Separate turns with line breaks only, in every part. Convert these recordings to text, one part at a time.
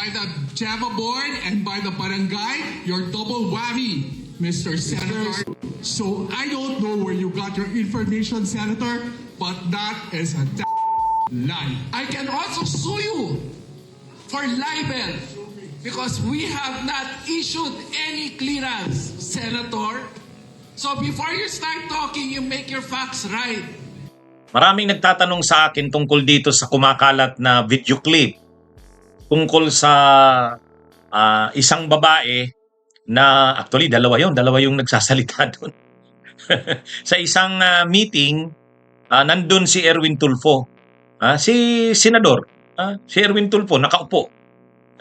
by the Java board and by the barangay, you're double whammy, Mr. Senator. So I don't know where you got your information, Senator, but that is a lie.
I can also sue you for libel because we have not issued any clearance, Senator. So before you start talking, you make your facts right.
Maraming nagtatanong sa akin tungkol dito sa kumakalat na video clip tungkol sa isang babae na actually dalawa yung nagsasalita doon. Sa isang meeting, nandun si Erwin Tulfo, si Senador, si Erwin Tulfo, nakaupo.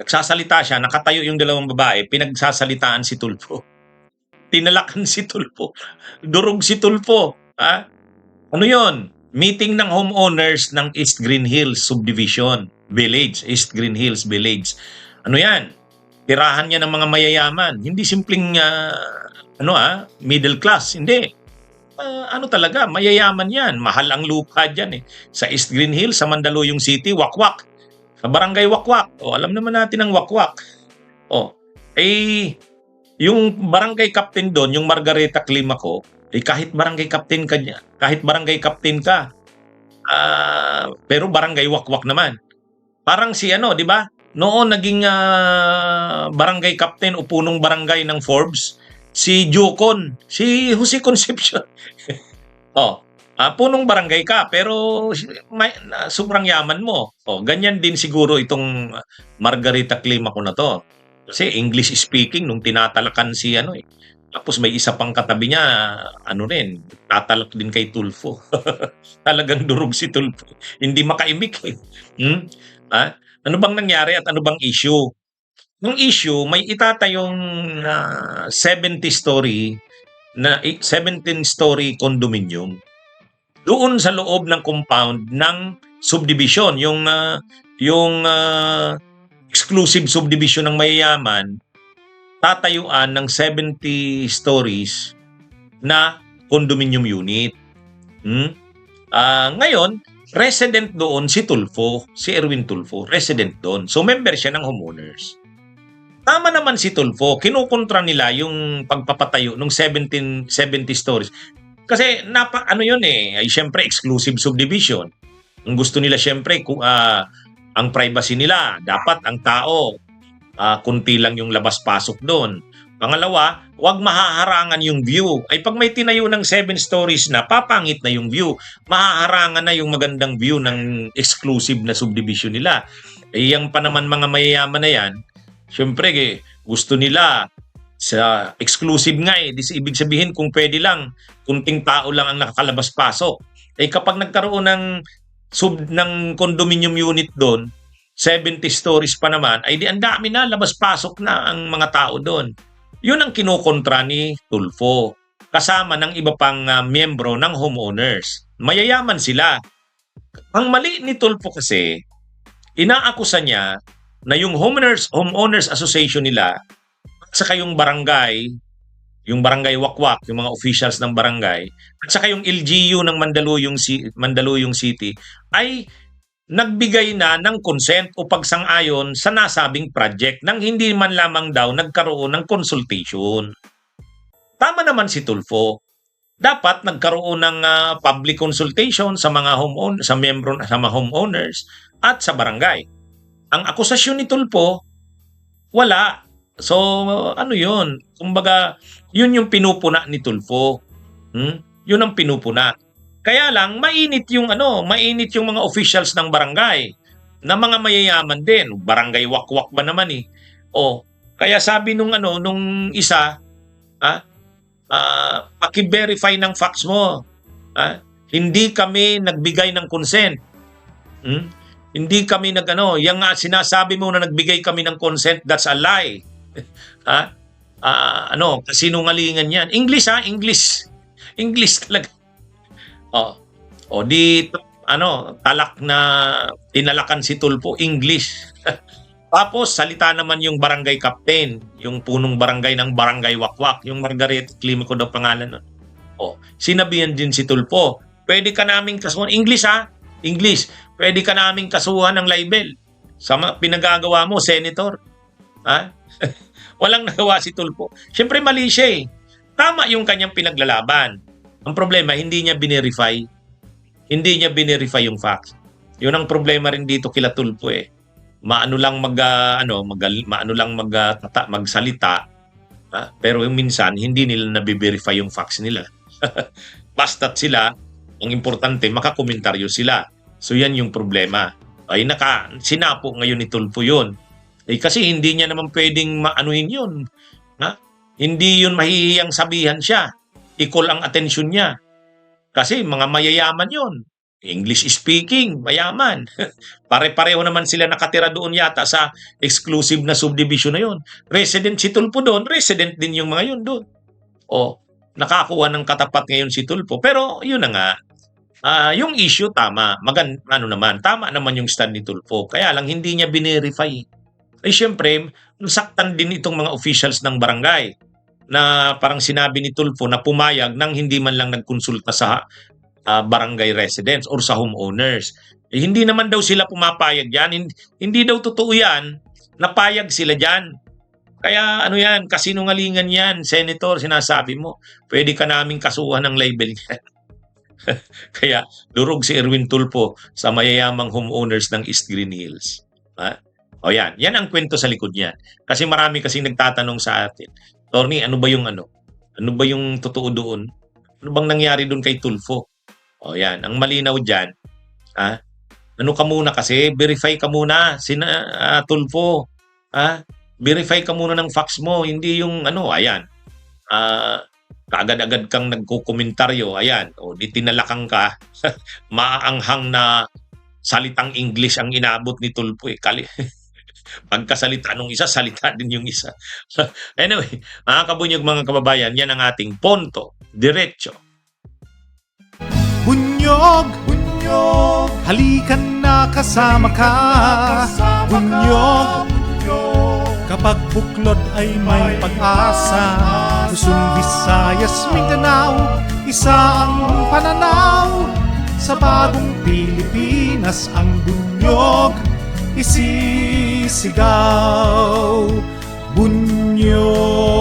Nagsasalita siya, nakatayo yung dalawang babae, pinagsasalitaan si Tulfo. Tinalakan si Tulfo. Durog si Tulfo. Ano yon? Meeting ng homeowners ng East Green Hills Subdivision Village, East Green Hills Village. Ano yan? Tirahan niya ng mga mayayaman. Hindi simpleng middle class. Hindi. Ano talaga, mayayaman yan. Mahal ang lupa dyan eh. Sa East Green Hills, sa Mandaluyong City, Wakwak. Sa Barangay Wakwak. Alam naman natin ang Wakwak. Yung barangay captain doon, yung Margareta Climaco, kahit barangay captain ka niya, pero barangay Wakwak naman. Parang si di ba? Noon naging barangay captain o punong barangay ng Forbes, si Jocon, si Jose Concepcion. Punong barangay ka pero sobrang yaman mo. Ganyan din siguro itong Margareta Climaco na to. Kasi English speaking nung tinatalakan si Tapos may isa pang katabi niya, tatalak din kay Tulfo. Talagang durog si Tulfo. Hindi makaimik eh. Ano bang nangyari at ano bang issue? Yung issue, may itatayong 17-story condominium doon sa loob ng compound ng subdivision, yung exclusive subdivision ng mayayaman, tatayuan ng 70 stories na condominium unit. Ngayon, resident doon si Tulfo, si Erwin Tulfo, resident doon. So member siya ng homeowners. Tama naman si Tulfo, kinukontra nila yung pagpapatayo ng 70 stories. Kasi ay syempre exclusive subdivision. Ang gusto nila syempre ang privacy nila, dapat ang tao kunti lang yung labas-pasok doon. Pangalawa, huwag mahaharangan yung view. Pag may tinayo ng 7 stories na, papangit na yung view. Mahaharangan na yung magandang view ng exclusive na subdivision nila. Yang pa naman mga mayayaman na yan, syempre gusto nila sa exclusive nga ibig sabihin kung pwede lang, kunting tao lang ang nakakalabas-pasok. Kapag nagkaroon ng condominium unit doon, 70 stories pa naman, di ang dami na, labas-pasok na ang mga tao doon. Yun ang kinukontra ni Tulfo. Kasama ng iba pang miyembro ng homeowners. Mayayaman sila. Ang mali ni Tulfo kasi, inaakusa niya na yung homeowners association nila, at saka yung barangay Wakwak, yung mga officials ng barangay, at saka yung LGU ng Mandaluyong City, ay nagbigay na ng consent o pagsang-ayon sa nasabing project nang hindi man lamang daw nagkaroon ng consultation. Tama naman si Tulfo. Dapat nagkaroon ng public consultation sa mga homeowners at sa barangay. Ang akusasyon ni Tulfo, wala. So, yun? Kumbaga, yun yung pinupuna ni Tulfo. Yun ang pinupuna. Kaya lang mainit yung mga officials ng barangay na mga mayayaman din, barangay Wakwak ba naman eh. Kaya sabi nung isa, paki-verify ng facts mo. Hindi kami nagbigay ng consent. Hindi kami yung sinasabi mo na nagbigay kami ng consent, that's a lie. Kasinungalingan yan. English English talaga. Talak na tinalakan si Tulfo, English. Tapos salita naman yung barangay captain, yung punong barangay ng Barangay Wakwak, yung Margareta Climaco daw pangalan nun. Sinabihan din si Tulfo, pwede ka naming kasuhan, English. Pwede ka naming kasuhan ng libel. sa pinagagawa mo, Senator. Ha? Walang nagawa si Tulfo. Siyempre mali siya eh. Tama yung kanyang pinaglalaban. Ang problema, hindi niya binerify. Hindi niya binerify yung facts. Yun ang problema rin dito kila Tulfo eh. Maano lang magsalita, pero yung minsan hindi nila nabiverify yung facts nila. Basta't sila, ang importante makakomentaryo sila. So yan yung problema. Ay sinapo ngayon ni Tulfo yun. Eh kasi hindi niya naman pwedeng maanuhin yun. Ha? Hindi yun mahihiyang sabihan siya. Equal ang atensyon niya. Kasi mga mayayaman yun. English speaking, mayaman. Pare-pareho naman sila nakatira doon yata sa exclusive na subdivision na yun. Resident si Tulfo doon, resident din yung mga yun doon. O, nakakuha ng katapat ngayon si Tulfo. Pero yun na nga, yung issue tama. Tama naman yung stand ni Tulfo. Kaya lang hindi niya binerify. Eh syempre, nasaktan din itong mga officials ng barangay na parang sinabi ni Tulfo na pumayag nang hindi man lang nagkonsulta sa barangay residents or sa homeowners. Eh, hindi naman daw sila pumapayag yan. Hindi daw totoo yan. Napayag sila dyan. Kaya ano yan, kasinungalingan yan, Senator, sinasabi mo. Pwede ka naming kasuhan ng label yan. Kaya durog si Erwin Tulfo sa mayayamang homeowners ng East Green Hills. O yan, yan ang kwento sa likod niyan. Kasi marami kasing nagtatanong sa atin, Tony, ano ba yung totoo doon? Ano bang nangyari doon kay Tulfo? O yan, ang malinaw dyan, ano ka muna kasi, verify ka muna, Tulfo. Verify ka muna ng facts mo, hindi yung ayan. Kaagad-agad kang nagkukomentaryo, ayan, o di tinalakang ka, maaanghang na salitang English ang inabot ni Tulfo eh. Pagkasalita nung isa, salita din yung isa. Anyway, mga kabunyog, mga kababayan, yan ang ating punto, diretso.
Bunyog, bunyog, halikan na kasama ka. Bunyog, kapag buklod ay may pag-asa. Luzon, Visayas, Mindanao, isa ang pananaw. Sa bagong Pilipinas ang bunyog isisigaw. Bunyog.